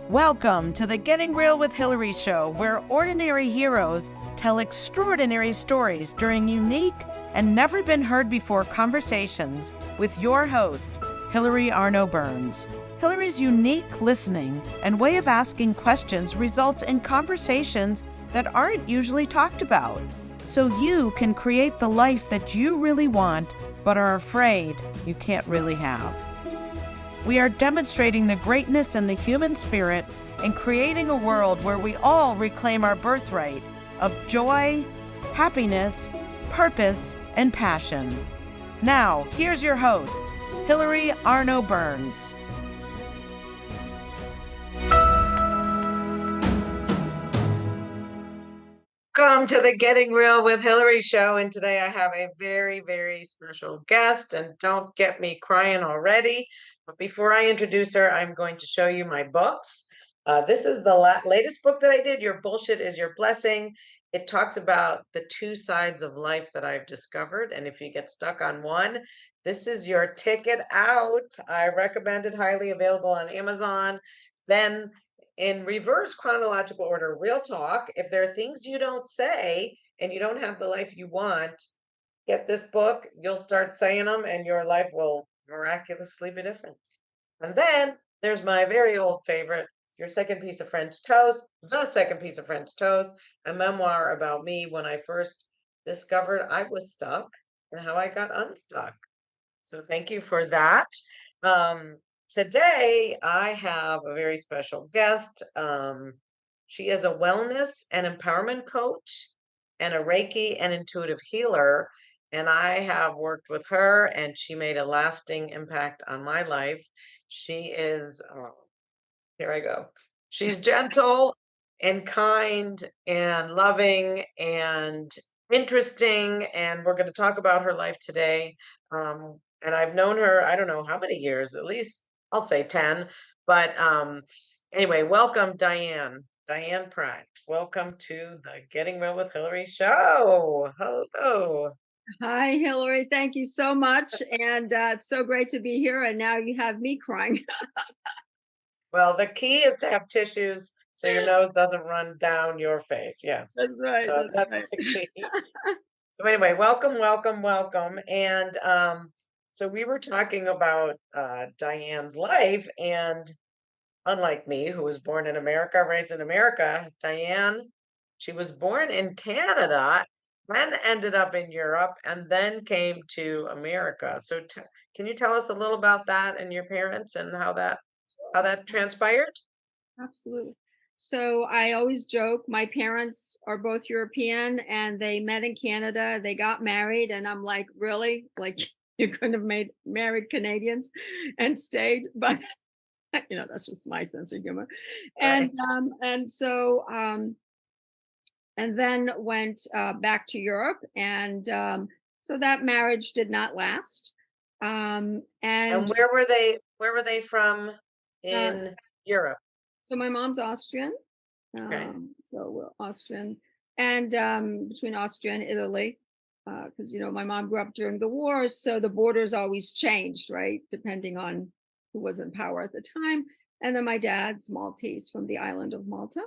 Welcome to the Getting Real with Hillary show, where ordinary heroes tell extraordinary stories during unique and never been heard before conversations with your host, Hillary Arno Burns. Hillary's unique listening and way of asking questions results in conversations that aren't usually talked about, so you can create the life that you really want but are afraid you can't really have. We are demonstrating the greatness in the human spirit and creating a world where we all reclaim our birthright of joy, happiness, purpose, and passion. Now, here's your host, Hillary Arno Burns. Welcome to the Getting Real with Hillary show, and today I have a very, very special guest, and don't get me crying already. But before I introduce her, I'm going to show you my books. This is the latest book that I did, Your Bullshit is Your Blessing. It talks about the two sides of life that I've discovered, and if you get stuck on one, this is your ticket out. I recommend it, highly available on Amazon. Then in reverse chronological order, real talk, if there are things you don't say and you don't have the life you want, get this book, you'll start saying them and your life will miraculously be different. And then there's my very old favorite, Your Second Piece of French Toast, The Second Piece of French Toast, a memoir about me when I first discovered I was stuck and how I got unstuck. So thank you for that. Um, Today I have a very special guest. She is a wellness and empowerment coach and a Reiki and intuitive healer. And I have worked with her, and she made a lasting impact on my life. She is, here I go. She's gentle and kind and loving and interesting. And we're going to talk about her life today. And I've known her, I don't know how many years, at least I'll say 10. But anyway, welcome, Diane. Diane Pratt. Welcome to the Getting Real with Hillary show. Hello. Hi, Hillary. Thank you so much. And it's so great to be here. And now you have me crying. Well, the key is to have tissues so your nose doesn't run down your face. Yes. That's right. So That's that's right. the key. So anyway, welcome, welcome, welcome. And so we were talking about Diane's life, and unlike me, who was born in America, raised in America, Diane, she was born in Canada, then ended up in Europe, and then came to America. So can you tell us a little about that and your parents and how that transpired? Absolutely. So I always joke, my parents are both European and they met in Canada. They got married, and I'm like, really? Like you couldn't have made married Canadians and stayed, but that's just my sense of humor. Right. And then went back to Europe, and so that marriage did not last. And And where were they from uh, in Europe? so my mom's Austrian, Okay. so we're Austrian, and between Austria and Italy, because my mom grew up during the war, so the borders always changed, right, depending on who was in power at the time. And then my dad's Maltese from the island of Malta,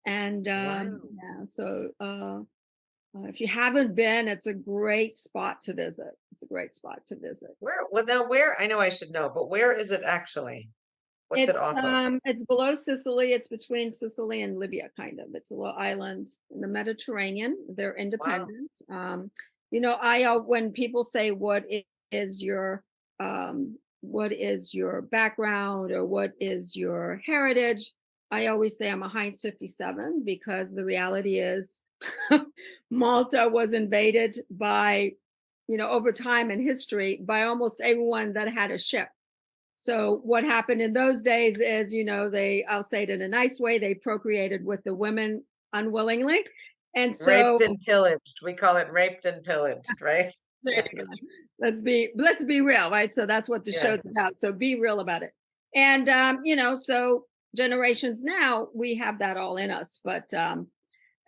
and Wow. yeah, so. If you haven't been, it's a great spot to visit. It's a great spot to visit. Where, I know I should know, but where is it actually? What's it It's off of? it's below Sicily. It's between Sicily and Libya, kind of. It's a little island in the Mediterranean. They're Wow. independent. I when people say is your what is your background or what is your heritage, I always say I'm a Heinz 57 because the reality is Malta was invaded by, over time in history by almost everyone that had a ship. So what happened in those days is, I'll say it in a nice way, they procreated with the women unwillingly. And Raped so and pillaged. We call it raped and pillaged, right? there you go. Let's be real, right? So that's what the Yes. show's about. So be real about it. And so generations now, we have that all in us. But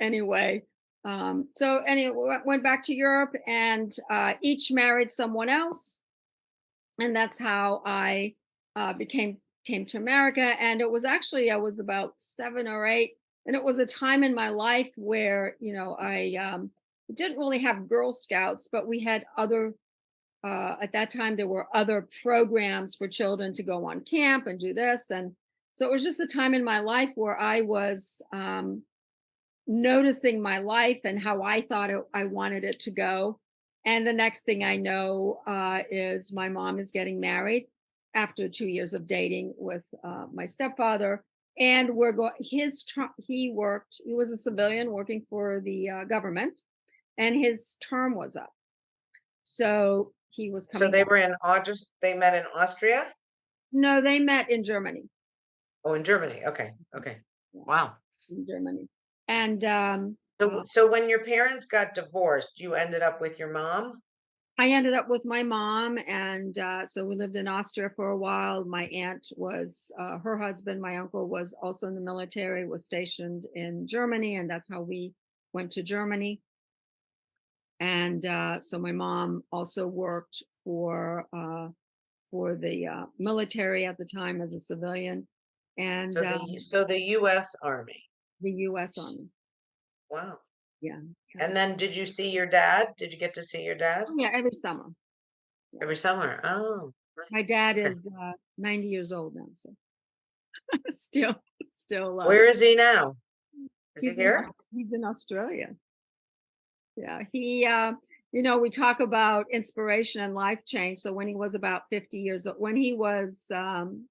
anyway, went back to Europe, and each married someone else, and that's how I became came to America, and it was actually I was about 7 or 8, and it was a time in my life where I didn't really have Girl Scouts, but we had other. At that time, there were other programs for children to go on camp and do this, and so it was just a time in my life where I was noticing my life and how I thought I wanted it to go. And the next thing I know is my mom is getting married after 2 years of dating with my stepfather. And we're going. He worked. He was a civilian working for the government, and his term was up. So he was So coming they back. were in Austria, they met in Austria? No, they met in Germany. Oh, in Germany. Okay. Okay. Yeah, Wow. in Germany. And So when your parents got divorced, you ended up with your mom? I ended up with my mom, and so we lived in Austria for a while. My aunt was her husband. My uncle was also in the military, was stationed in Germany, and that's how we went to Germany. And so my mom also worked for the military at the time as a civilian, and So the US Army. the U.S. Army. Wow. Yeah, yeah. And then did you see your dad? Did you get to see your dad Oh, yeah, every summer. Yeah. every summer? Oh, My nice. dad Okay. is 90 years old now, so still, still, Where is he now? Is he he's in here? He's in Australia. Yeah, we talk about inspiration and life change. So when he was about 50 years old, when he was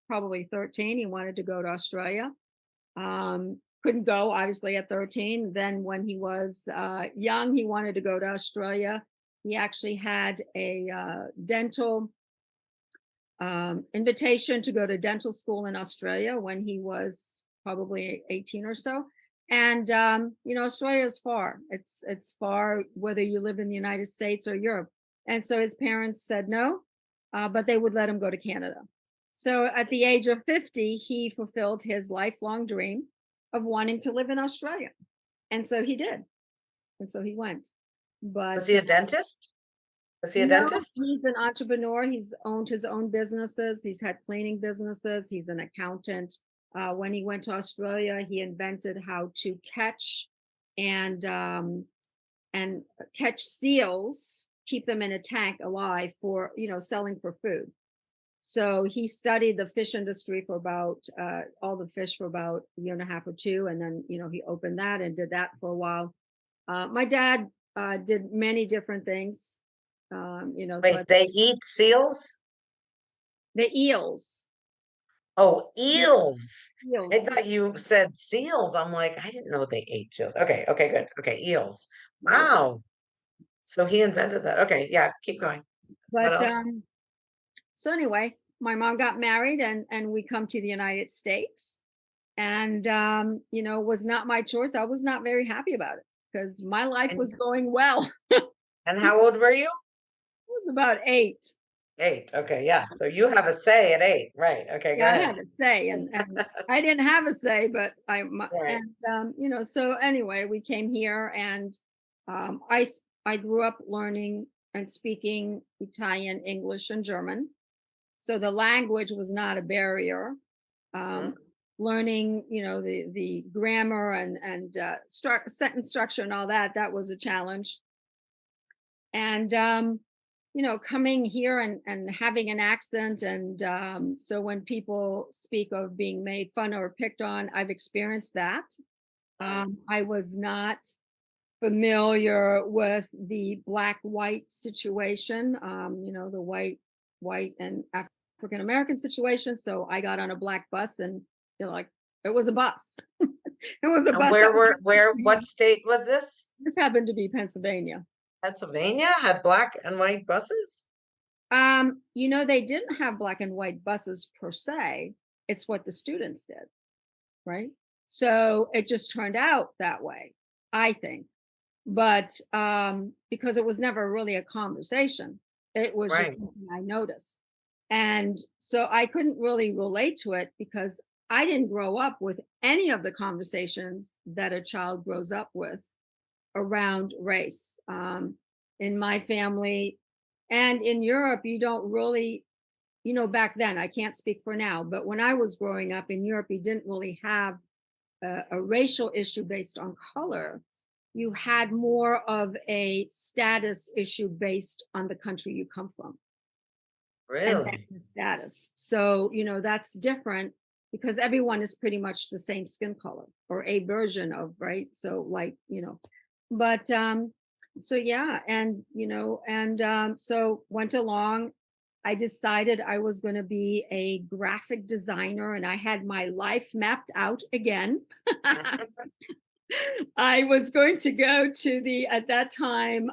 probably 13, he wanted to go to Australia. Couldn't go obviously at 13. Then when he was young, he wanted to go to Australia. He actually had a dental invitation to go to dental school in Australia when he was probably 18 or so. And Australia is far. It's far whether you live in the United States or Europe. And so his parents said no, but they would let him go to Canada. So at the age of 50, he fulfilled his lifelong dream of wanting to live in Australia. And so he did. And so he went. Was But he a dentist? Was he a no, dentist? he's an entrepreneur. He's owned his own businesses. He's had cleaning businesses. He's an accountant. When he went to Australia, he invented how to and um, catch seals, keep them in a tank alive for selling for food. So he studied the fish industry for about all the fish for about a year and a half or two, and then he opened that and did that for a while. My dad did many different things, Wait, but they eat seals? the eels, Oh, eels. I eels, thought you said seals. I'm like, I didn't know they ate seals. Okay, okay, good. Okay, eels. yeah. Wow. So he invented that. Okay, yeah, keep going. What But else? so anyway, my mom got married, and we come to the United States, and was not my choice. I was not very happy about it because my life And was going well. and how old were you? I was about 8. 8. Okay, yes. So you have a say at 8. Right. Okay, go Yeah, I ahead. had a say, and I didn't have a say, but Right. so anyway, we came here, and I grew up learning and speaking Italian, English, and German. So the language was not a barrier. Mhm. Um, Learning, the grammar and sentence structure and all that was a challenge. And coming here and having an accent, and so when people speak of being made fun or picked on, I've experienced that. Oh, I was not familiar with the black white situation, the white and African American situation. So I got on a black bus, and like it was a bus. It was a and bus that was what state was this? it happened to be Pennsylvania. Pennsylvania had black and white buses? They didn't have black and white buses per se. It's what the students did, right? So it just turned out that way, I think. But because it was never really a conversation, it was just Right. something I noticed. And so I couldn't really relate to it because I didn't grow up with any of the conversations that a child grows up with around race. In my family and in Europe, you don't really you know, back then, I can't speak for now, but when I was growing up in Europe, you didn't really have a racial issue based on color. You had more of a status issue based on the country you come from and then Really? the status. So, you know, that's different because everyone is pretty much the same skin color or a version of, right? So, like, you know, but so yeah, and you know, and so went along. I decided I was going to be a graphic designer and I had my life mapped out again. I was going to go to the at that time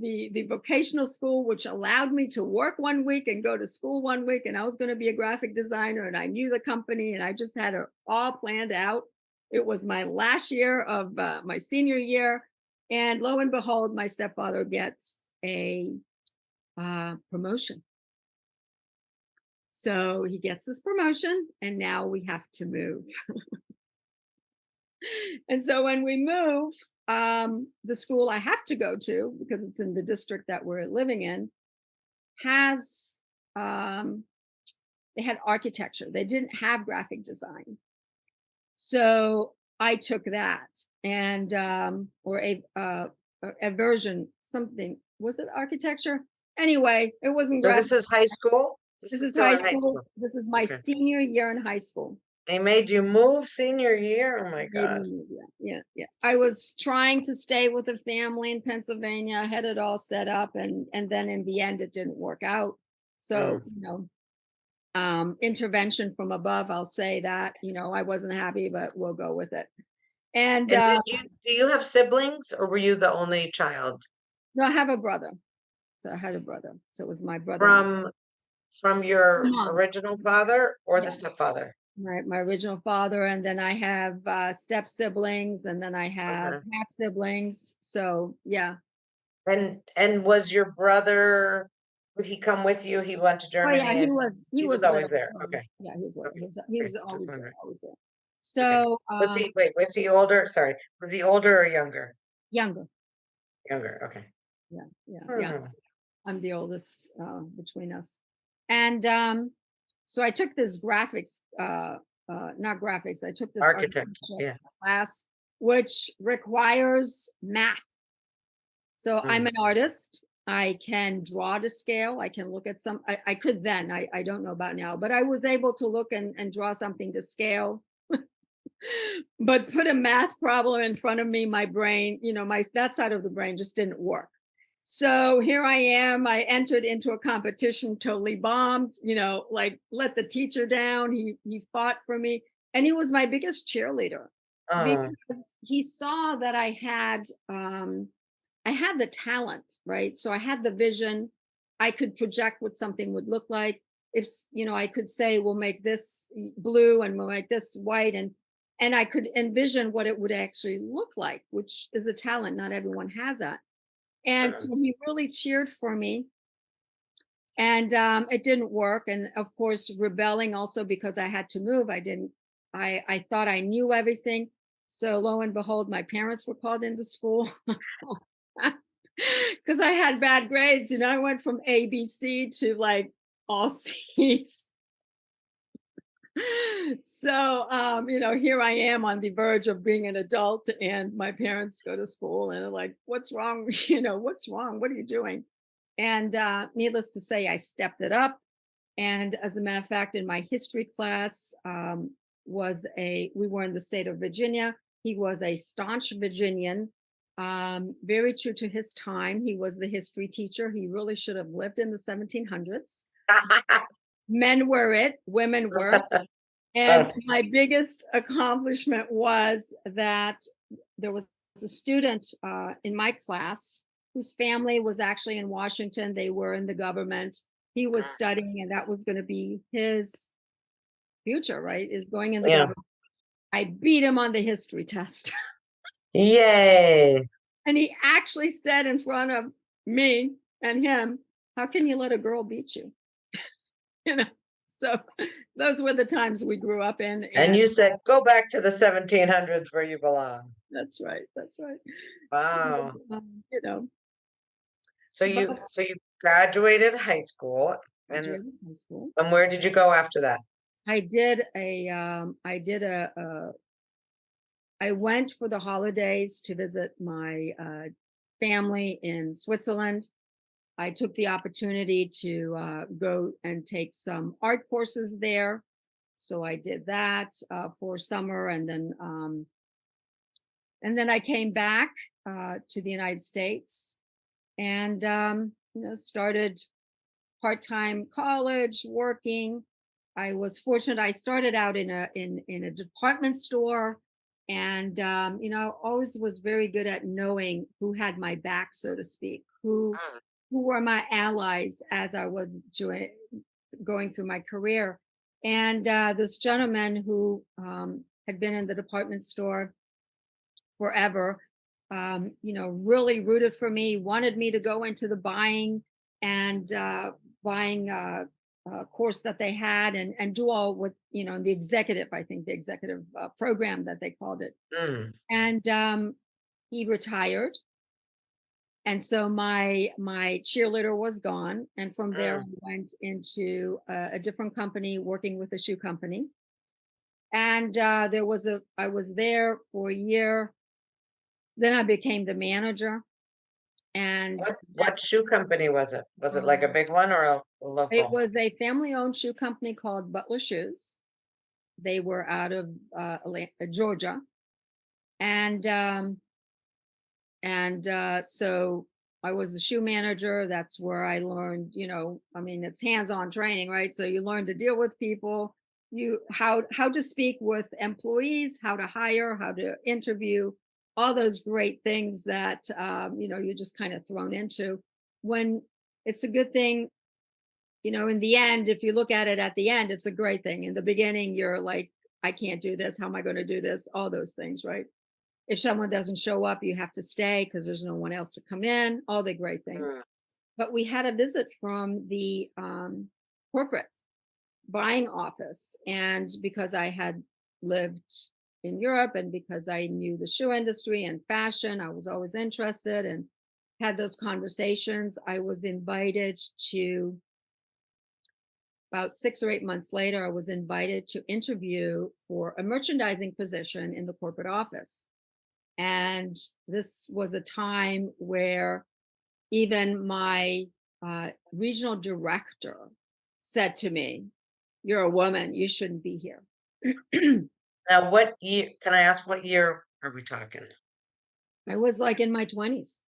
the vocational school, which allowed me to work one week and go to school one week, and I was going to be a graphic designer, and I knew the company, and I just had it all planned out. It was my last year of my senior year, and lo and behold, my stepfather gets a promotion. So he gets this promotion, and now we have to move. And so when we move, the school I have to go to, because it's in the district that we're living in, has they had architecture. They didn't have graphic design. So I took that and or a version, something. Was it architecture? Anyway, it wasn't So this graphic. is high school? This This is is still high in high school. school. This is my Okay. senior year in high school. They made you move senior year? Oh my Made God. me move, yeah, yeah, yeah. I was trying to stay with a family in Pennsylvania. I had it all set up, and then in the end, it didn't work out. So, Mm. you know, intervention from above. I'll say that. You know, I wasn't happy, but we'll go with it. And And do you have siblings or were you the only child no, I have a brother. So I had a brother. So it was my brother and from my your mom. original father or the Yeah, stepfather? my original father, and then I have step siblings, and then I have Okay. half siblings. So yeah. And was your brother, would he come with you? He went to Oh yeah, Germany he and was he he was was always little. there. So Okay. yeah, he was little. Okay. He Okay. was Just always there, wondering. always there. Okay. So Was he older? Sorry. Was he older or younger? younger. Younger. Okay. Yeah, yeah, yeah. Hmm. I'm the oldest between us. And so I took this graphics, not graphics, I took this Architect. architecture Yeah. class, which requires math. So I'm Mm. an artist. I can draw to scale. I can look at I could then, I don't know about now, but I was able to look and draw something to scale. But put a math problem in front of me, my brain, you know, my that side of the brain just didn't work. So here I am. I entered into a competition, totally bombed, you know, like let the teacher down. He fought for me. And he was my biggest cheerleader Oh, because he saw that I had the talent, right? So I had the vision. I could project what something would look like. If you know, I could say we'll make this blue and we'll make this white, and I could envision what it would actually look like, which is a talent. Not everyone has that. And uh, so he really cheered for me. And it didn't work. And of course, rebelling also because I had to move. I thought I knew everything. So lo and behold, my parents were called into school because I had bad grades. You know, I went from ABC to like all C's. So you know, here I am on the verge of being an adult, and my parents go to school and are like, "What's wrong? You know, what's wrong? What are you doing?" And needless to say, I stepped it up. And as a matter of fact, in my history class, we were in the state of Virginia. He was a staunch Virginian, very true to his time. He was the history teacher. He really should have lived in the 1700s. Men were it, women were. And oh, my biggest accomplishment was that there was a student in my class whose family was actually in Washington. They were in the government. He was studying, and that was going to be his future, right? Is going in the yeah. government. I beat him on the history test. Yay. And he actually said in front of me and him, "How can you let a girl beat you?" You know, so those were the times we grew up in. And And you said, go back to the 1700s where you belong. that's right. That's right. So, Wow. you know, So but you graduated high school And Virginia High School. where did you go after that? I went for the holidays to visit my family in Switzerland. I took the opportunity to go and take some art courses there. So I did that for summer, and then I came back to the United States and started part-time college working. I was fortunate. I started out in a department store, and always was very good at knowing who had my back, so to speak, Mm, who were my allies as I was going through my career. And this gentleman who had been in the department store forever, really rooted for me, wanted me to go into the and buying course that they had, and do all with, the executive, I think the executive program that they called it. mm, And he retired. And so my cheerleader was gone. And from there, mm. I went into a different company, working with a shoe company. And I was there for a year. Then I became the manager. And What shoe company was it? Was it like a um, big one or a it local? was a family-owned shoe company called Butler Shoes. They were out of Georgia, and so I was the shoe manager. That's where I learned, I mean, it's hands-on training, right? So you learn to deal with people, how to speak with employees, how to hire, how to interview, all those great things that you're just kind of thrown into. When it's a good thing, in the end, if you look at it at the end, it's a great thing. In the beginning, you're like, I can't do this. How am I going to do this? All those things, right? If someone doesn't show up, you have to stay because there's no one else to come in, all the great things. Mm, But we had a visit from the corporate buying office. And because I had lived in Europe, and because I knew the shoe industry and fashion, I was always interested and had those conversations. I was invited to, about 6 or 8 months later, I was invited to interview for a merchandising position in the corporate office. And this was a time where even my regional director said to me, "You're a woman, you shouldn't be here." Now, what year, can I ask what year are we talking? I was like in my 20s.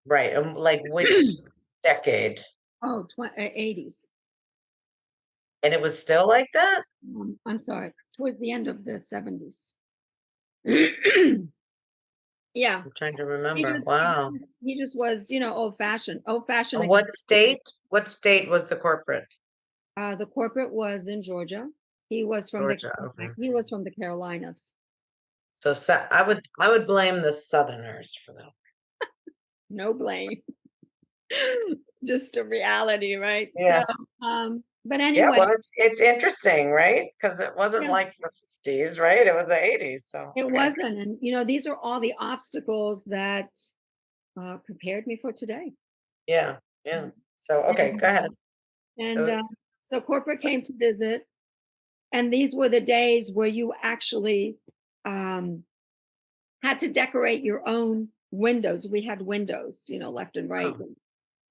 Right, like which decade? Oh, 80s. And it was still like that? I'm sorry, towards the end of the 70s. Yeah, I'm trying to he remember. just he Wow. just he just was, old fashioned. And what state? What state was the corporate? The corporate was in Georgia. He was from the Georgia, okay. he was from the Carolinas. So I would blame the Southerners for that. No blame. Just a reality, right? Yeah. So, but Yeah, anyway, well, it's interesting, right? Because it wasn't yeah, like the 50s, right? It was the 80s. So, it okay. wasn't. And, these are all the obstacles that prepared me for today. Yeah, yeah. So, okay, And, go ahead. and So, so corporate came to visit. And these were the days where you actually um, had to decorate your own windows. We had windows, left and right. oh,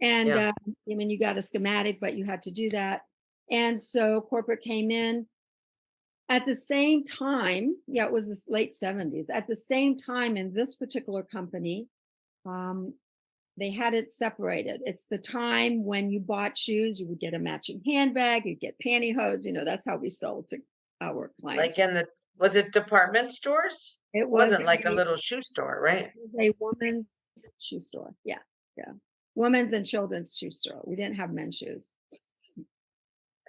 And yeah. I mean, you got a schematic, but you had to do that. And so corporate came in at the same time. Yeah, it was the late 70s. At the same time, in this particular company, um, they had it separated. It's the time when you bought shoes, you would get a matching handbag, you'd get pantyhose. That's how we sold to our Like clients. was it department stores? It It was wasn't like a little shoe store, right? a woman's shoe store. Yeah, yeah. Women's and children's shoe store. We didn't have men's shoes.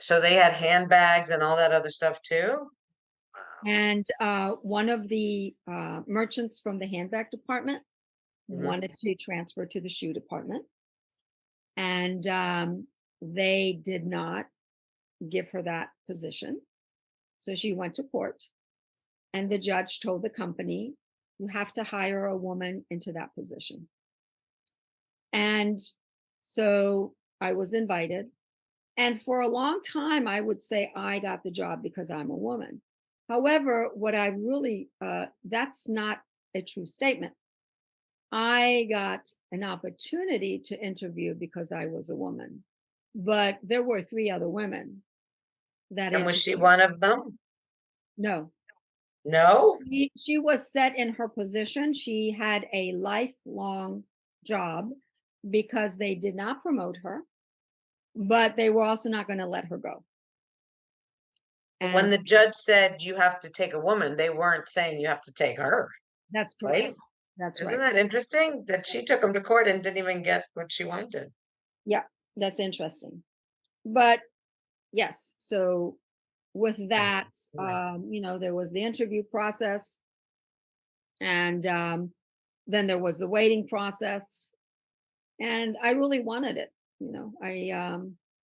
So they had handbags and all that other stuff too? Wow. And one of the merchants from the handbag department Mhm. wanted to transfer to the shoe department. And they did not give her that position. So she went to court. And the judge told the company, you have to hire a woman into that position. And so I was invited. And for a long time, I would say I got the job because I'm a woman. However, what I really, that's not a true statement. I got an opportunity to interview because I was a woman, but there were three other women that And was she interviewed. one of them? No, No? she was set in her position. She had a lifelong job because they did not promote her, but they were also not going to let her go. And when And the judge said you have to take a woman, they weren't saying you have to take her, that's right? correct. That's Isn't right. that interesting that she took him to court and didn't even get what she wanted? Yeah, that's interesting. But yes, so with Oh, that, boy. there was the interview process, and then there was the waiting process, and I really wanted it.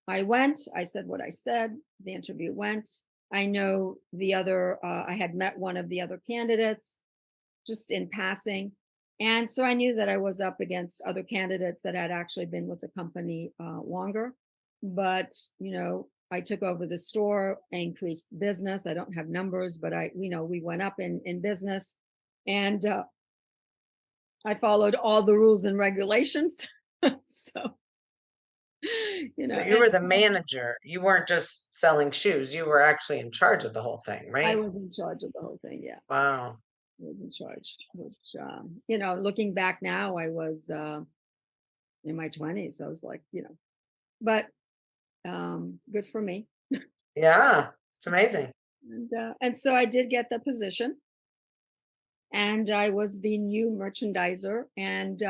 I went, I said what I said, the interview went. I know the other, I had met one of the other candidates just in passing. And so I knew that I was up against other candidates that had actually been with the company longer. But, I took over the store, I increased business. I don't have numbers, but we went up in business. And I followed all the rules and regulations. So, So you and were the so manager. You weren't just selling shoes. You were actually in charge of the whole thing, I right? was in charge of the whole thing. Yeah, Wow. I was in charge, which, looking back now, I was in my 20s. I was like, but good for me. Yeah. It's amazing. And so I did get the position, and I was the new merchandiser. And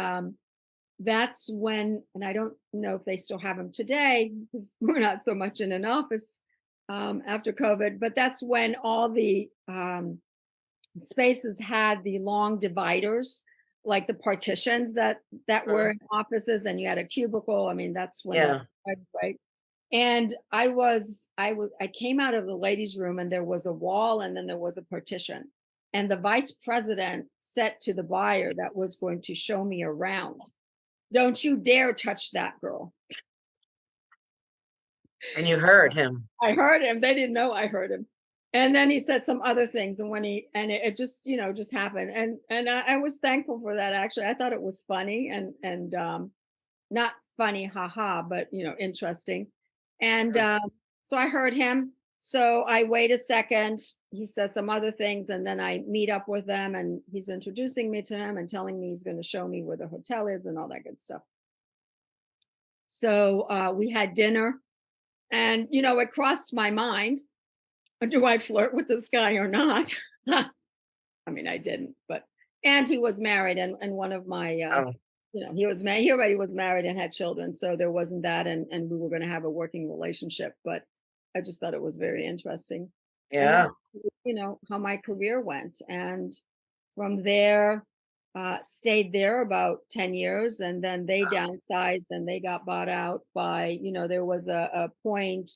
that's when, and I don't know if they still have them today because we're not so much in an office after COVID, but that's when all the spaces had the long dividers, like the partitions that were Mhm. in offices, and you had a cubicle. I mean, that's when it Yeah. started, right? And I came out of the ladies' room, and there was a wall, and then there was a partition. And the vice president said to the buyer that was going to show me around, "Don't you dare touch that girl." And you heard him. I heard him. They didn't know I heard him. And then he said some other things, and it just, just happened. And I was thankful for that. Actually, I thought it was funny, and not funny, haha, but interesting. And Mm. so I heard him. So I wait a second. He says some other things, and then I meet up with them, and he's introducing me to him and telling me he's going to show me where the hotel is and all that good stuff. So we had dinner, and it crossed my mind: do I flirt with this guy or not? I mean, I didn't, but and he was married, and one of my Oh, he was married. He already was married and had children, so there wasn't that, and we were going to have a working relationship. But I just thought it was very interesting, and yeah. that's how my career went, and from there, stayed there about 10 years, and then they downsized, and they got bought out by there was a point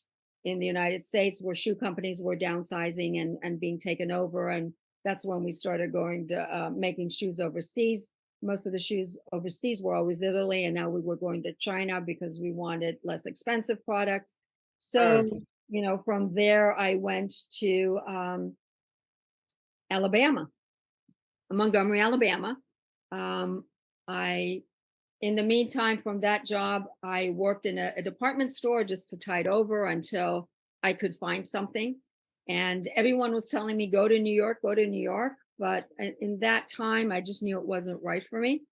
in the United States where shoe companies were downsizing and being taken over, and that's when we started going to making shoes overseas. Most of the shoes overseas were always Italy, and now we were going to China because we wanted less expensive products. So, Mm. from there, I went to Alabama, Montgomery, Alabama. Um, I, in the meantime, from that job, I worked in a department store just to tide over until I could find something. And everyone was telling me, go to New York, go to New York. But in that time, I just knew it wasn't right for me.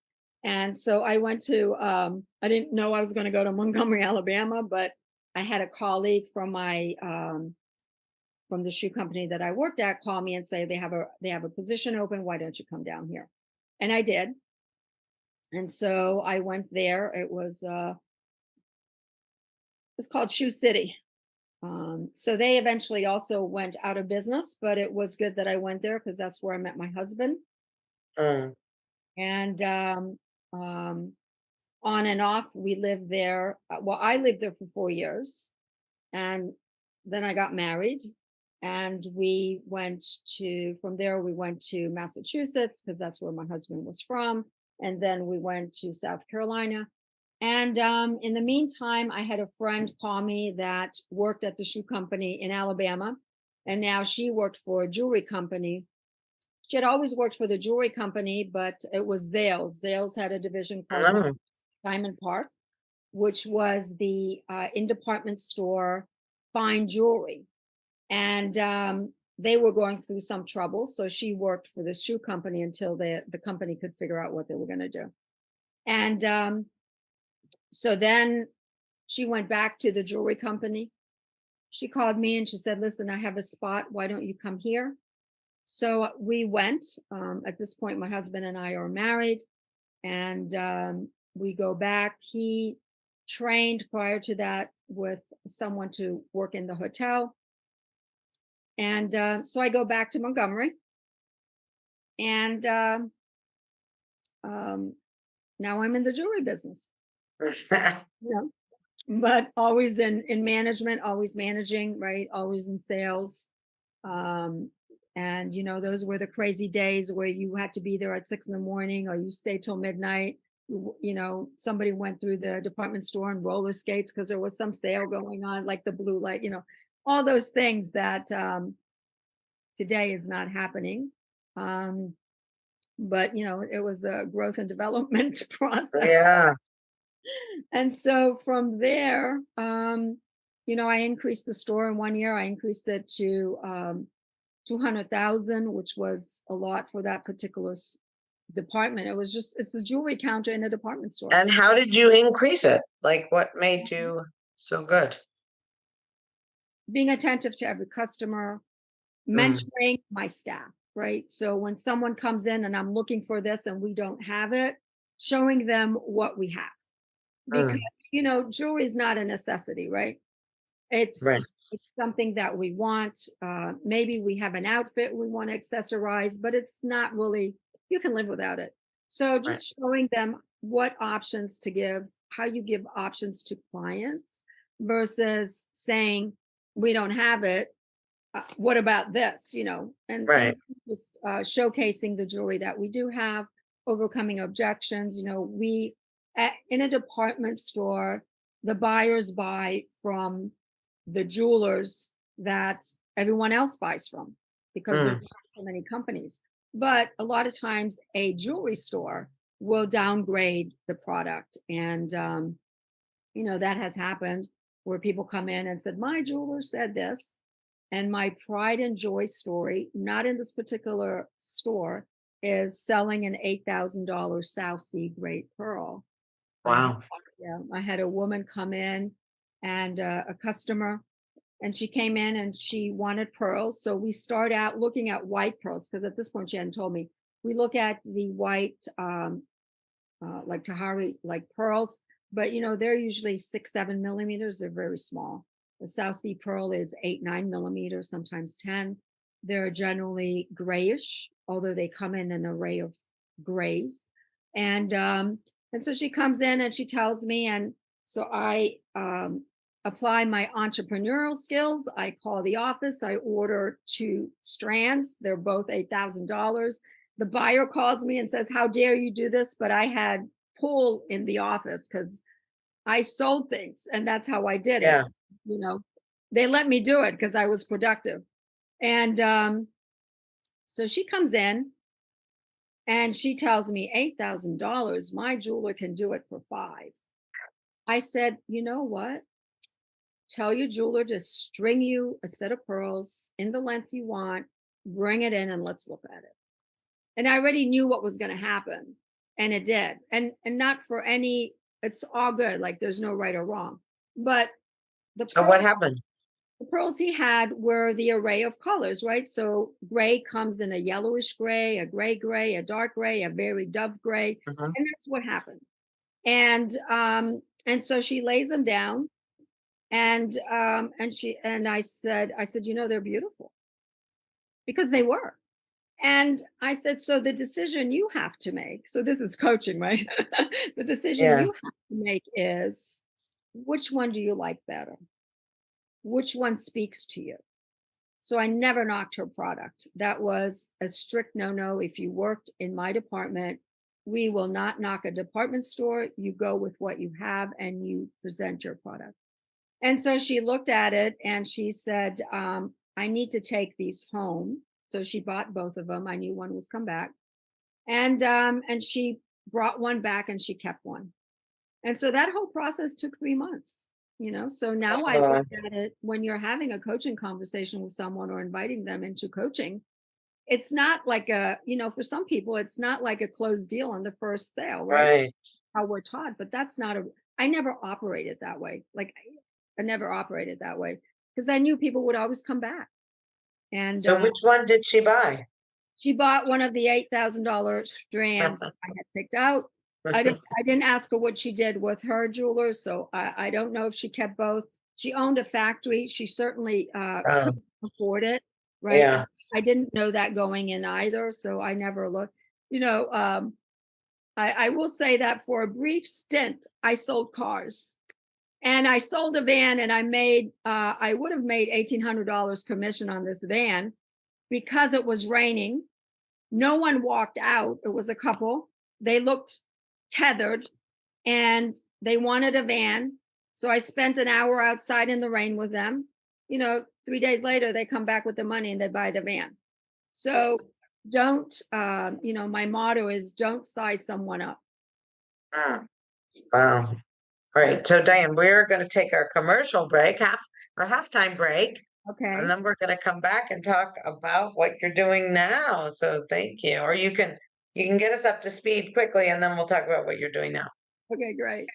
And so I went to, I didn't know I was going to go to Montgomery, Alabama, but I had a colleague from the shoe company that I worked at call me and say they have a position open. Why don't you come down here? And I did. And so I went there. It was called Shoe City. So they eventually also went out of business, but it was good that I went there because that's where I met my husband. Mm. And um, on and off, we lived there. Well, I lived there for 4 years, and then I got married, and from there we went to Massachusetts because that's where my husband was from, and then we went to South Carolina, And in the meantime, I had a friend call me that worked at the shoe company in Alabama, and now she worked for a jewelry company. She had always worked for the jewelry company, but it was Zales. Zales had a division called Oh, Diamond Park, which was the in department store fine jewelry. And they were going through some trouble. So she worked for the shoe company until the company could figure out what they were going to do. And so then she went back to the jewelry company. She called me and she said, listen, I have a spot. Why don't you come here? So we went. At this point, my husband and I are married, and we go back. He trained prior to that with someone to work in the hotel. And so I go back to Montgomery, and um, now I'm in the jewelry business. You but always in management, always managing, right? Always in sales. Um, and those were the crazy days where you had to be there at 6 in the morning, or you stay till midnight. Somebody went through the department store on roller skates because there was some sale going on, like the blue light, all those things that today is not happening. But it was a growth and development process. Yeah. And so from there, I increased the store in 1 year. I increased it to 200,000, which was a lot for that particular department. It's the jewelry counter in a department store. And how did you increase it? Like, what made you so good? Being attentive to every customer, Mm, mentoring my staff, right? So when someone comes in and I'm looking for this and we don't have it, showing them what we have. Because, mm, jewelry is not a necessity, right? It's right, it's something that we want. Maybe we have an outfit we want to accessorize, but it's not really, you can live without it. So right. just showing them what options to give, how you give options to clients versus saying, we don't have it. What about this? And Right. just showcasing the jewelry that we do have, overcoming objections. In a department store, the buyers buy from the jewelers that everyone else buys from because there Mm, are so many companies. But a lot of times, a jewelry store will downgrade the product, and that has happened where people come in and said, "My jeweler said this," and my pride and joy story, not in this particular store, is selling an $8,000 South Sea Great Pearl. I had, wow. yeah, I had a woman come in and a customer, and she came in and she wanted pearls. So we start out looking at white pearls because at this point she hadn't told me. We look at the white, like Tahari, like pearls, but they're usually 6, 7 millimeters. They're very small. The South Sea pearl is 8, 9 millimeters, sometimes 10. They're generally grayish, although they come in an array of grays. And so she comes in and she tells me, and so I apply my entrepreneurial skills. I call the office. I order 2 strands. They're both $8,000. The buyer calls me and says, "How dare you do this?" But I had pull in the office because I sold things, and that's how I did it. Yeah. You know, they let me do it because I was productive. And so she comes in and she tells me $8,000. My jeweler can do it for 5. I said, you know what? Tell your jeweler to string you a set of pearls in the length you want, bring it in and let's look at it. And I already knew what was going to happen, and it did. And not for any, it's all good, like there's no right or wrong. But the So what pearls happened? the pearls he had were the array of colors, right? So gray comes in a yellowish gray, a gray, a dark gray, a very dove gray, Mhm. and that's what happened. And so she lays them down, and I said, they're beautiful, because they were. And I said, so the decision you have to make, so this is coaching, right? The decision Yeah. you have to make is, which one do you like better? Which one speaks to you? So I never knocked her product. That was a strict no-no. If you worked in my department, We will not knock a department store. You go with what you have and you present your product. And so she looked at it and she said, I need to take these home. So she bought both of them. I knew one was come back. And she brought one back and she kept one. And so that whole process took 3 months, So now I Uh, look at it when you're having a coaching conversation with someone or inviting them into coaching, it's not like for some people, it's not like a closed deal on the first sale, right? right. How we're taught, but that's not I never operated that way. Like I never operated that way because I knew people would always come back. And So which one did she buy? she bought one of the $8,000 strands I had picked out. I didn't ask her what she did with her jewelers, so I don't know if she kept both. She owned a factory. She certainly Oh, could afford it, right? yeah. I didn't know that going in either, so I never looked. You know, I will say that for a brief stint, I sold cars. And I sold a van and I would have made $1,800 commission on this van because it was raining. No one walked out. It was a couple. They looked tethered and they wanted a van. So I spent an hour outside in the rain with them. 3 days later, they come back with the money and they buy the van. So don't, my motto is don't size someone up. Mm, wow. All right. So Diane, we're going to take our commercial break, our halftime break, and Okay. then we're going to come back and talk about what you're doing now. So thank you. Or you can get us up to speed quickly and then we'll talk about what you're doing now. Okay, great.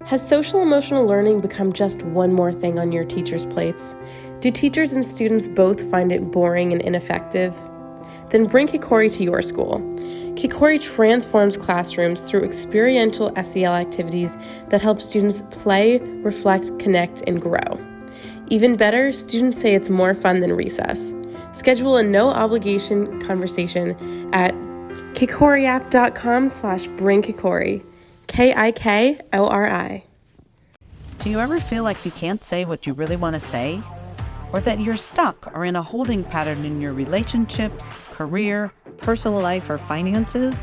Has social emotional learning become just one more thing on your teachers' plates? Do teachers and students both find it boring and ineffective? Then bring Kikori to your school. Kikori transforms classrooms through experiential SEL activities that help students play, reflect, connect, and grow. Even better, students say it's more fun than recess. Schedule a no-obligation conversation at kikoriapp.com/bringkikori. KIKORI. Do you ever feel like you can't say what you really want to say? Or that you're stuck or in a holding pattern in your relationships, career, personal life, or finances?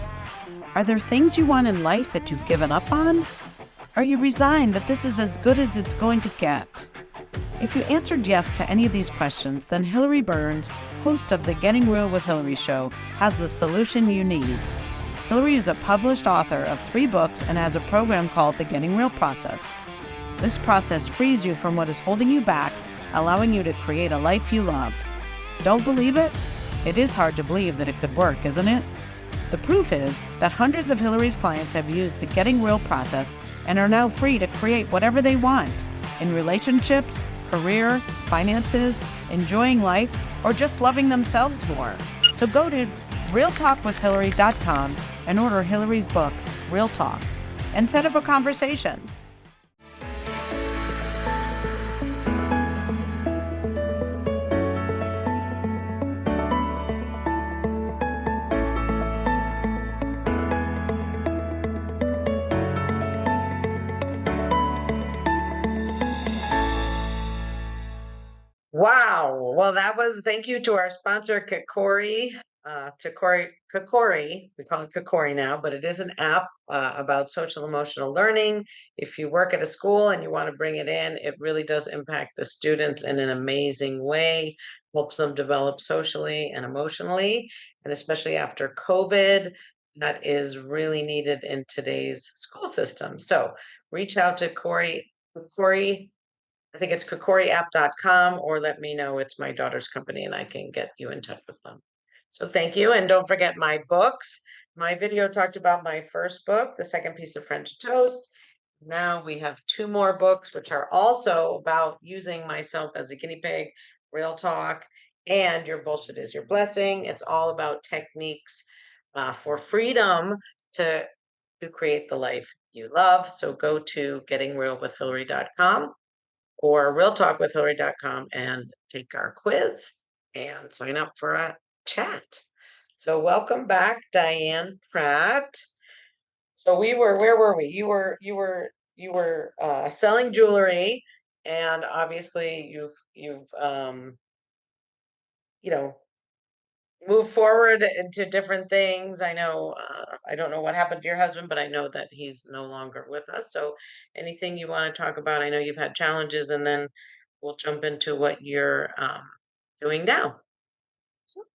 Are there things you want in life that you've given up on? Are you resigned that this is as good as it's going to get? If you answered yes to any of these questions, then Hillary Burns, host of the Getting Real with Hillary show, has the solution you need. Hillary is a published author of 3 books and has a program called the Getting Real Process. This process frees you from what is holding you back, allowing you to create a life you love. Don't believe it? It is hard to believe that it could work, isn't it? The proof is that hundreds of Hillary's clients have used the Getting Real process and are now free to create whatever they want in relationships, career, finances, enjoying life, or just loving themselves more. So go to realtalkwithhillary.com and order Hillary's book, Real Talk, and set up a conversation. Wow. Well, thank you to our sponsor, Kikori. Kikori, we call it Kikori now, but it is an app about social emotional learning. If you work at a school and you want to bring it in, it really does impact the students in an amazing way, helps them develop socially and emotionally, and especially after COVID, that is really needed in today's school system. So reach out to Kikori. I think it's kikoriapp.com, or let me know. It's my daughter's company and I can get you in touch with them. So thank you. And don't forget my books. My video talked about my first book, The Second Piece of French Toast. Now we have 2 more books, which are also about using myself as a guinea pig, Real Talk, and Your Bullshit is Your Blessing. It's all about techniques for freedom to create the life you love. So go to gettingrealwithhillary.com or realtalkwithhillary.com and take our quiz and sign up for a chat. So welcome back, Diane Pratt. So where were we? You were selling jewelry, and obviously you've you know moved forward into different things. I know I don't know what happened to your husband, but I know that he's no longer with us. So anything you want to talk about? I know you've had challenges, and then we'll jump into what you're doing now. Sure.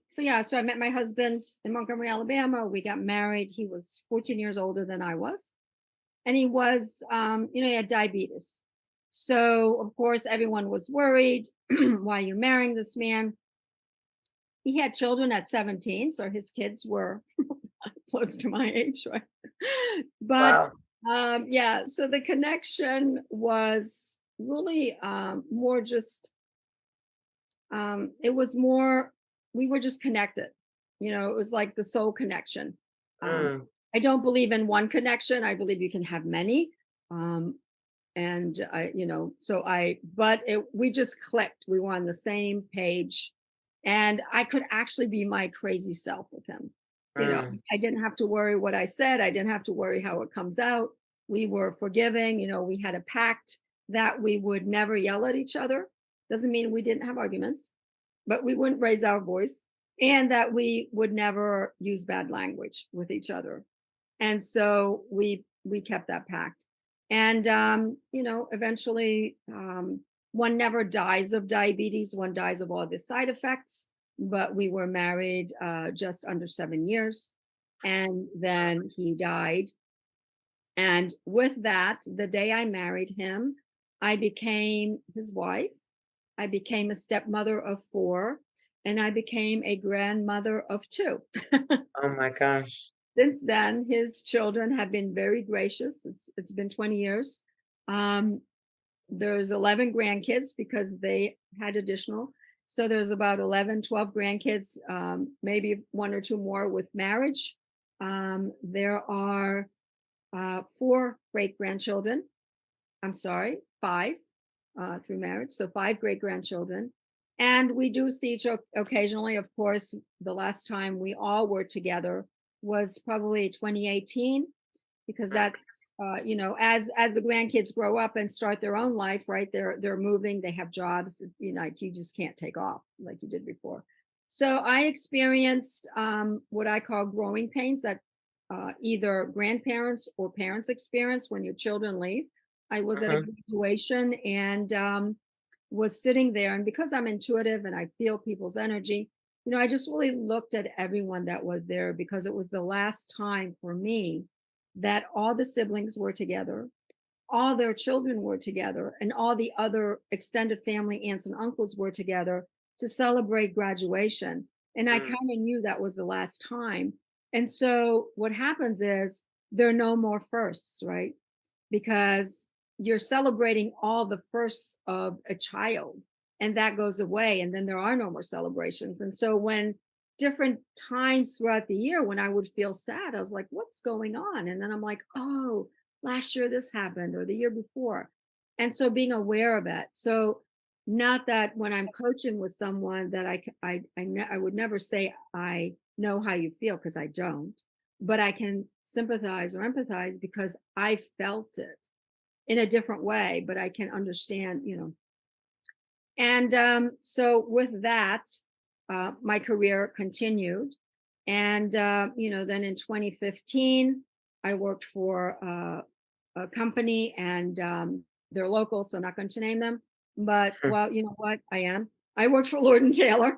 So yeah, so I met my husband in Montgomery, Alabama. We got married. He was 14 years older than I was. And he was, he had diabetes. So of course, everyone was worried. Why are you marrying this man? He had children at 17, so his kids were close to my age, right? But Wow. yeah, so the connection was really more just, it was more, we were just connected. It was like the soul connection. Um, Mm, I don't believe in one connection. I believe you can have many. Um, and we just clicked. We were on the same page, and I could actually be my crazy self with him. mm, I didn't have to worry what I said. I didn't have to worry how it comes out. We were forgiving. We had a pact that we would never yell at each other. Doesn't mean we didn't have arguments, but we wouldn't raise our voice, and that we would never use bad language with each other. And so we kept that pact. And eventually, one never dies of diabetes. One dies of all the side effects. But we were married just under 7 years, and then he died. And with that, the day I married him, I became his wife. I became a stepmother of 4, and I became a grandmother of 2. oh my gosh. Since then, his children have been very gracious. It's been 20 years. Um, there's 11 grandkids because they had additional. So there's about 11, 12 grandkids, maybe 1 or 2 more with marriage. There are 4 great grandchildren. I'm sorry, 5 through marriage. So 5 great grandchildren. And we do see each occasionally. Of course, the last time we all were together was probably 2018, because that's as the grandkids grow up and start their own life, right? They're moving, they have jobs, like you just can't take off like you did before. So I experienced what I call growing pains that either grandparents or parents experience when your children leave. I was at a Mhm. graduation and was sitting there, and because I'm intuitive and I feel people's energy, I just really looked at everyone that was there, because it was the last time for me that all the siblings were together, all their children were together, and all the other extended family, aunts and uncles, were together to celebrate graduation. And I Mm, kind of knew that was the last time. And so what happens is there are no more firsts, right? Because you're celebrating all the firsts of a child, and that goes away, and then there are no more celebrations. And so when different times throughout the year when I would feel sad, I was like, what's going on? And then I'm like, oh, last year this happened, or the year before. And so being aware of it. So not that when I'm coaching with someone that I would never say I know how you feel, because I don't, but I can sympathize or empathize because I felt it in a different way, but I can understand. And so with that, my career continued. And, then in 2015, I worked for a company, and they're local, so I'm not going to name them. But, mm. well, you know what? I am. I worked for Lord and Taylor.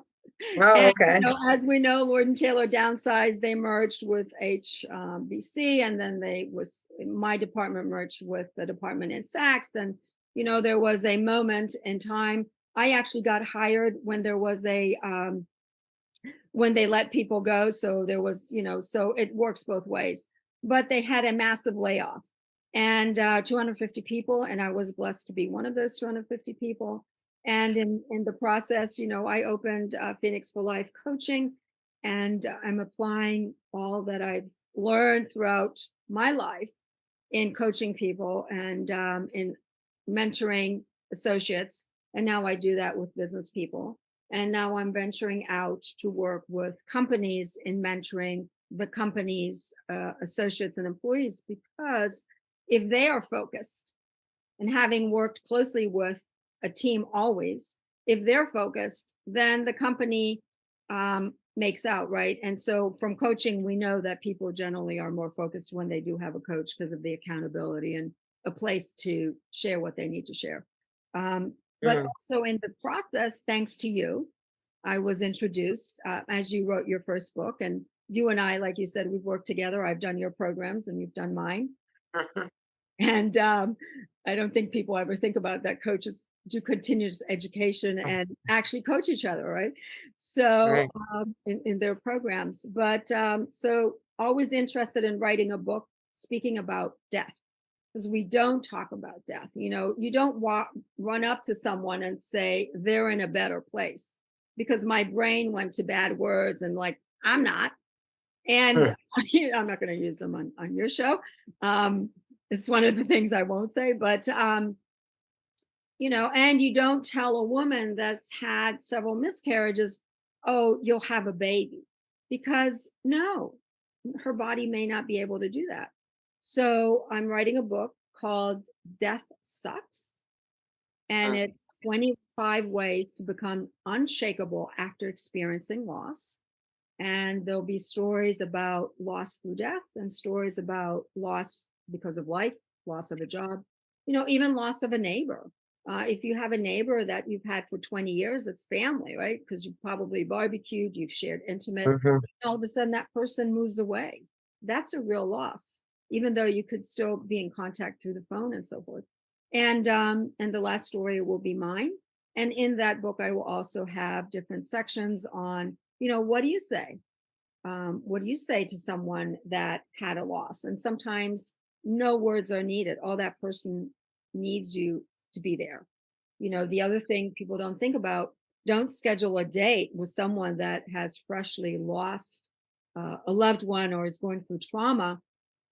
Oh, And okay. as we know, Lord and Taylor downsized. They merged with HBC, and then my department merged with the department in Saks. And there was a moment in time. I actually got hired when there was when they let people go. So there was, so it works both ways. But they had a massive layoff, and 250 people, and I was blessed to be one of those 250 people. And in the process, I opened Phoenix for Life Coaching, and I'm applying all that I've learned throughout my life in coaching people and in mentoring associates. And now I do that with business people. And now I'm venturing out to work with companies in mentoring the company's associates and employees, because if they are focused, and having worked closely with a team always, if they're focused, then the company makes out, right? And so from coaching, we know that people generally are more focused when they do have a coach because of the accountability and a place to share what they need to share. But Mm. also in the process, thanks to you, I was introduced as you wrote your first book. And you and I, like you said, we've worked together. I've done your programs and you've done mine. And I don't think people ever think about that coaches do continuous education and actually coach each other, right? So Right. in their programs. But so always interested in writing a book speaking about death, because we don't talk about death. You know, you don't run up to someone and say they're in a better place, because my brain went to bad words and like, I'm not. And Mm. I'm not going to use them on your show. It's one of the things I won't say, but you know, and you don't tell a woman that's had several miscarriages, oh, you'll have a baby, because no, her body may not be able to do that. So I'm writing a book called Death Sucks, and Mm. it's 25 ways to become unshakable after experiencing loss. And there'll be stories about loss through death and stories about loss because of life, loss of a job, you know, even loss of a neighbor. If you have a neighbor that you've had for 20 years, it's family, right? Because you've probably barbecued, you've shared intimate. Mhm. All of a sudden, that person moves away. That's a real loss, even though you could still be in contact through the phone and so forth. And the last story will be mine. And in that book, I will also have different sections on, you know, what do you say? What do you say to someone that had a loss? And sometimes no words are needed. All that person needs you to be there. You know, the other thing people don't think about, don't schedule a date with someone that has freshly lost a loved one or is going through trauma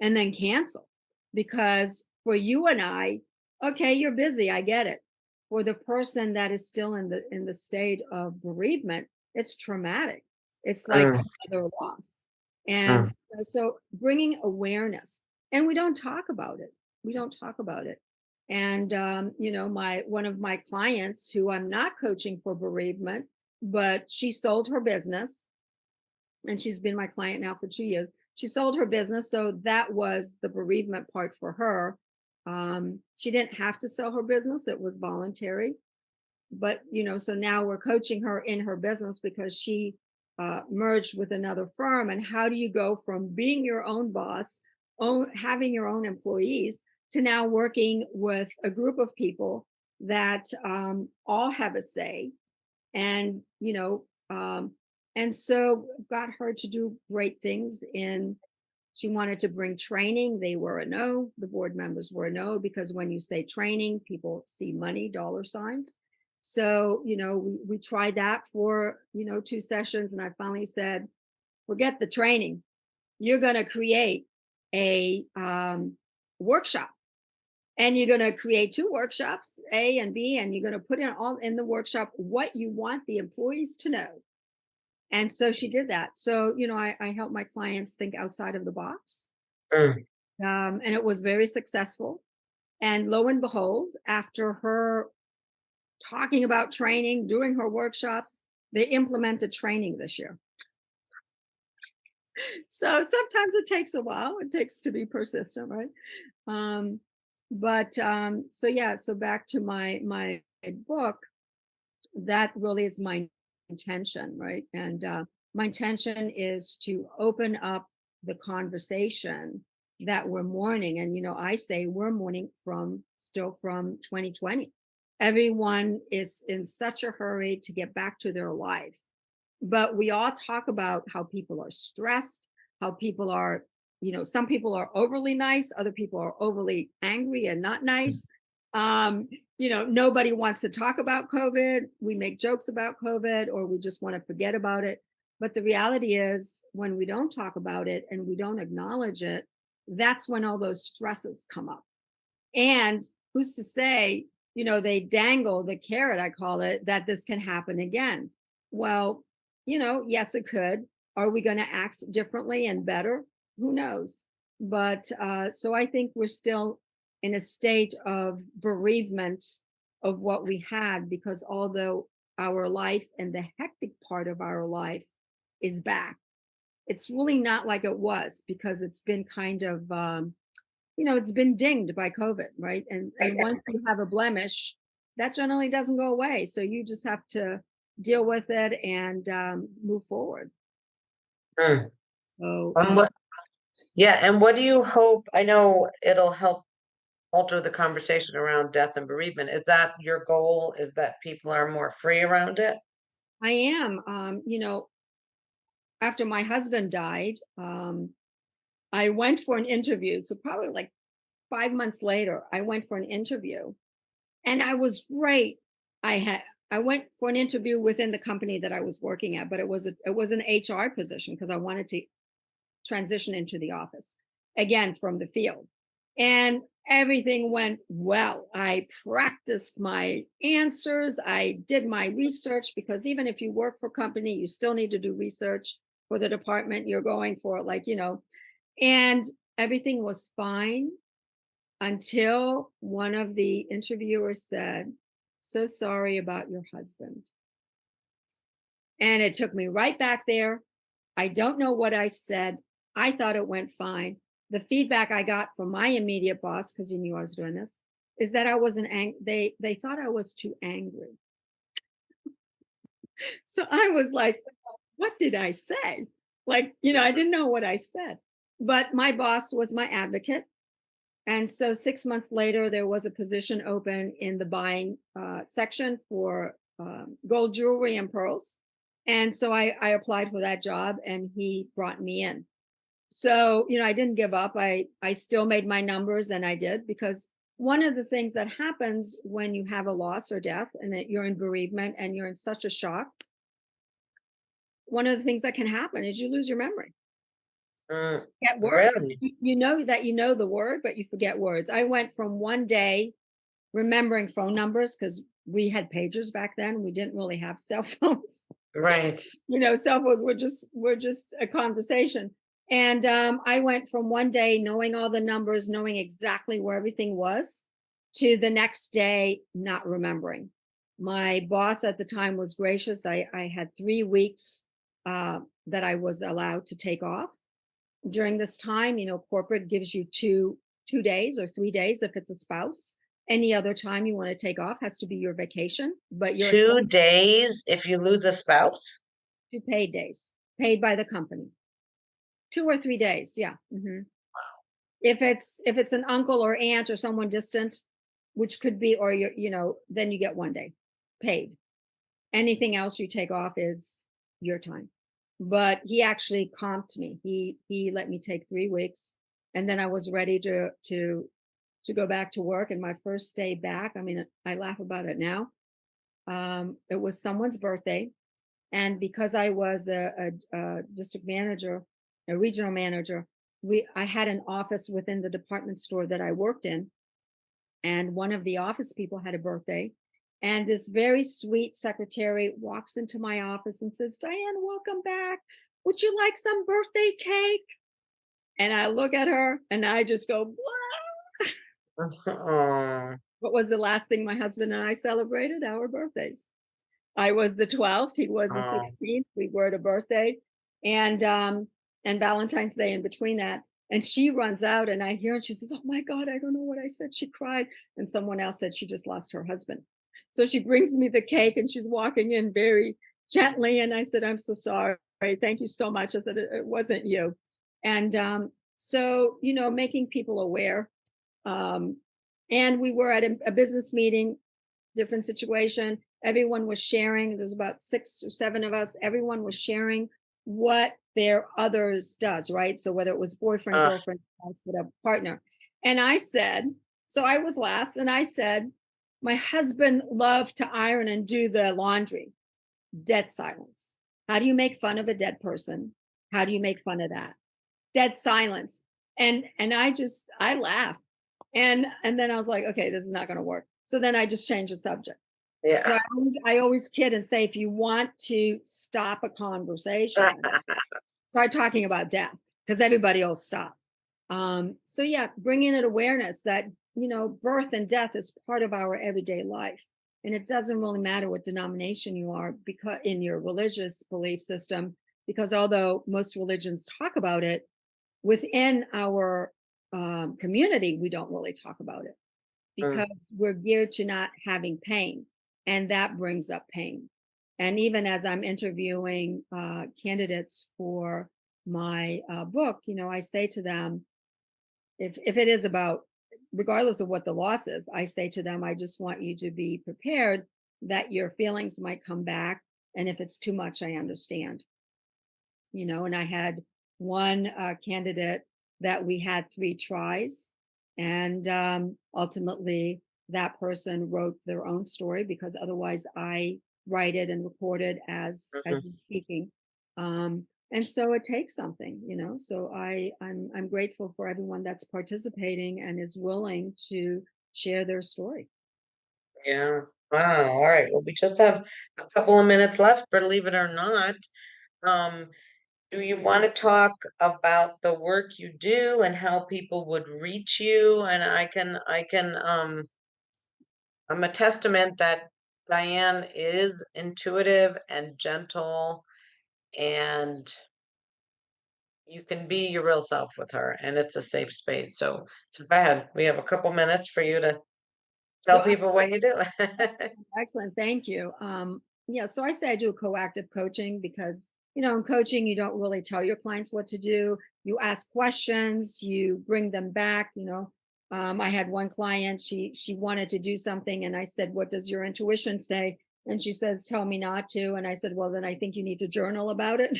and then cancel. Because for you and I, okay, you're busy, I get it. For the person that is still in the state of bereavement, it's traumatic. It's like Mm. another loss. And Mm. you know, so bringing awareness, and we don't talk about it. We don't talk about it. And you know, my one of my clients who I'm not coaching for bereavement, but she sold her business, and she's been my client now for 2 years. She sold her business, so that was the bereavement part for her. She didn't have to sell her business; it was voluntary. But you know, so now we're coaching her in her business because she merged with another firm. And how do you go from being your own boss, having your own employees, to now working with a group of people that all have a say? And you know, and so got her to do great things. In She wanted to bring training. They were a no. The board members were a no, because when you say training, people see money, dollar signs. So, you know, we tried that for, you know, 2 sessions. And I finally said, forget the training. You're going to create a workshop, and you're going to create 2 workshops, A and B, and you're going to put in all in the workshop what you want the employees to know. And so she did that. So, you know, I help my clients think outside of the box. Mm. And it was very successful. And lo and behold, after her talking about training, doing her workshops, they implemented training this year. So sometimes it takes a while. It takes to be persistent, right? Um, but so yeah, so back to my book, that really is my intention, right? And my intention is to open up the conversation that we're mourning. And, you know, I say we're mourning still from 2020. Everyone is in such a hurry to get back to their life. But we all talk about how people are stressed, how people are, you know, some people are overly nice, other people are overly angry and not nice. You know, nobody wants to talk about COVID. We make jokes about COVID, or we just want to forget about it. But the reality is, when we don't talk about it and we don't acknowledge it, that's when all those stresses come up. And who's to say, you know, they dangle the carrot, I call it, that this can happen again. Well, yes, it could. Are we going to act differently and better? Who knows? But so I think we're still in a state of bereavement of what we had, because although our life and the hectic part of our life is back, it's really not like it was, because it's been kind of, it's been dinged by COVID, right? And once you have a blemish, that generally doesn't go away. So you just have to deal with it and move forward. Mm. So Yeah, and what do you hope? I know it'll help alter the conversation around death and bereavement. Is that your goal? Is that people are more free around it? I am, after my husband died, I went for an interview. So probably like 5 months later, I went for an interview, and I was great. I went for an interview within the company that I was working at, but it was an HR position, because I wanted to transition into the office again from the field. And everything went well. I practiced my answers. I did my research, because even if you work for a company, you still need to do research for the department you're going for, and everything was fine until one of the interviewers said, "So sorry about your husband." And it took me right back there. I don't know what I said. I thought it went fine. The feedback I got from my immediate boss, because he knew I was doing this, is that I wasn't they thought I was too angry. So I was like, what did I say? I didn't know what I said. But my boss was my advocate. And so 6 months later, there was a position open in the buying section for gold jewelry and pearls. And so I applied for that job, and he brought me in. So, I didn't give up. I still made my numbers, and I did, because one of the things that happens when you have a loss or death and that you're in bereavement and you're in such a shock, one of the things that can happen is you lose your memory. Mm, Get words. really? You know that you know the word, but you forget words. I went from one day remembering phone numbers, because we had pagers back then. We didn't really have cell phones. Right. Cell phones were just a conversation. And I went from one day knowing all the numbers, knowing exactly where everything was, to the next day not remembering. My boss at the time was gracious. I had 3 weeks that I was allowed to take off. During this time, corporate gives you two days or 3 days if it's a spouse. Any other time you want to take off has to be your vacation, but you're 2 days if you lose a spouse? 2 paid days, paid by the company. 2 or 3 days, yeah. If it's an uncle or aunt or someone distant, which could be, or then you get 1 day paid. Anything else you take off is your time. But he actually comped me. He let me take 3 weeks, and then I was ready to go back to work. And my first day back, I mean, I laugh about it now. It was someone's birthday, and because I was a district manager, a regional manager, I had an office within the department store that I worked in, and one of the office people had a birthday. And this very sweet secretary walks into my office and says, "Diane, welcome back. Would you like some birthday cake?" And I look at her and I just go, "Blah." Oh, What was the last thing my husband and I celebrated? Our birthdays. I was the 12th, he was the oh. 16th. We were at a birthday and Valentine's Day in between that. And she runs out and I hear, and she says, "Oh my God, I don't know what I said." She cried. And someone else said she just lost her husband. So she brings me the cake and she's walking in very gently. And I said, "I'm so sorry. Thank you so much." I said, "It wasn't you." And so, making people aware. And we were at a business meeting, different situation. Everyone was sharing. There's about 6 or 7 of us. Everyone was sharing what their others does, right? So whether it was boyfriend, Ugh. girlfriend, spouse, whatever, partner. And I said, so I was last, and I said, "My husband loved to iron and do the laundry." Dead silence. How do you make fun of a dead person? How do you make fun of that? Dead silence. And I laughed. And then I was like, okay, this is not going to work. So then I just changed the subject. Yeah. So I always kid and say, if you want to stop a conversation, start talking about death because everybody will stop. So yeah, bringing in awareness that, birth and death is part of our everyday life. And it doesn't really matter what denomination you are because in your religious belief system, because although most religions talk about it, within our community, we don't really talk about it Mm, because we're geared to not having pain. And that brings up pain. And even as I'm interviewing candidates for my book, I say to them, if it is about, regardless of what the loss is, I say to them, I just want you to be prepared that your feelings might come back. And if it's too much, I understand. And I had one candidate that we had 3 tries. And ultimately, that person wrote their own story because otherwise I write it and record it as mhm. we're speaking. And so it takes something. So I'm grateful for everyone that's participating and is willing to share their story. Yeah. Wow. All right. Well, we just have a couple of minutes left, believe it or not. Um, do you want to talk about the work you do and how people would reach you? And I'm a testament that Diane is intuitive and gentle, and you can be your real self with her, and it's a safe space. So go ahead. We have a couple minutes for you to So tell people what you do. excellent. Thank you. Yeah, so I say I do coactive coaching because, in coaching, you don't really tell your clients what to do. You ask questions, you bring them back. I had one client, she wanted to do something, and I said, "What does your intuition say?" And she says, "Tell me not to." And I said, "Well, then I think you need to journal about it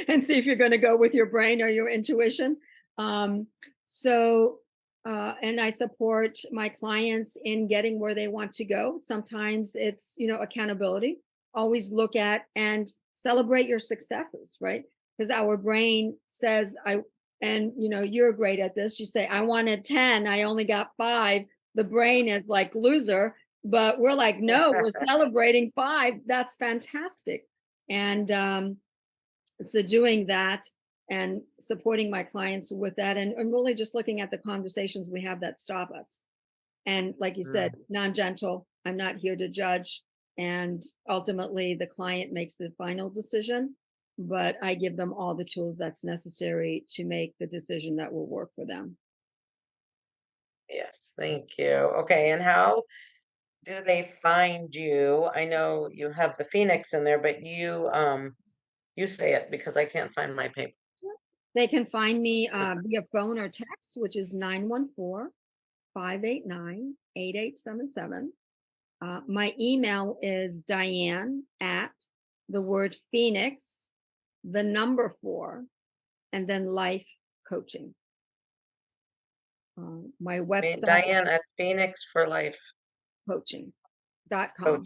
and see if you're going to go with your brain or your intuition." Um, so and I support my clients in getting where they want to go. Sometimes it's, accountability. Always look at and celebrate your successes, right? Because our brain says, and you're great at this. You say, I wanted 10, I only got 5. The brain is like loser, but we're like, no, we're celebrating 5. That's fantastic. And so doing that and supporting my clients with that and really just looking at the conversations we have that stop us and like you said, Mm, non-gentle. I'm not here to judge, and ultimately the client makes the final decision, but I give them all the tools that's necessary to make the decision that will work for them. yes, thank you. Okay, and how do they find you? I know you have the Phoenix in there, but you say it because I can't find my paper. They can find me via phone or text, which is 914-589-8877. My email is Diane at the word Phoenix, the number 4, and then life coaching. My website, Diane at Phoenix for Life coaching.com.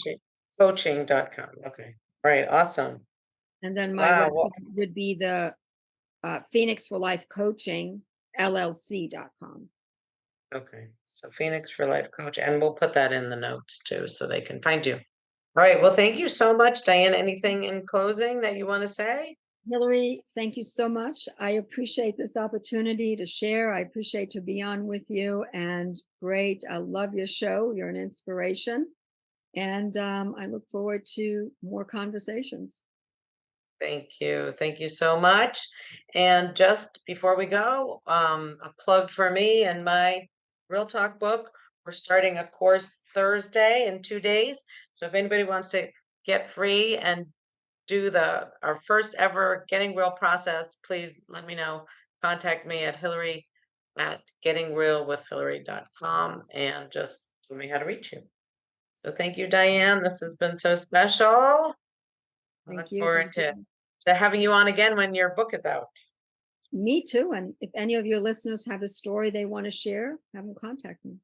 Coaching.com. Okay. All right. Awesome. And then my Wow. website would be the Phoenix for Life Coaching, LLC.com. Okay. So Phoenix for Life Coach, and we'll put that in the notes too so they can find you. All right. Well, thank you so much, Diane. Anything in closing that you want to say? Hillary, thank you so much. I appreciate this opportunity to share. I appreciate to be on with you, and great. I love your show. You're an inspiration. And I look forward to more conversations. Thank you. Thank you so much. And just before we go, a plug for me and my Real Talk book. We're starting a course Thursday in 2 days. So if anybody wants to get free and do our first ever Getting Real process, please let me know. Contact me at Hillary at gettingrealwithhillary.com and just tell me how to reach you. So thank you, Diane. This has been so special. I Thank look you. forward Thank you. to having you on again when your book is out. Me too. And if any of your listeners have a story they want to share, have them contact me.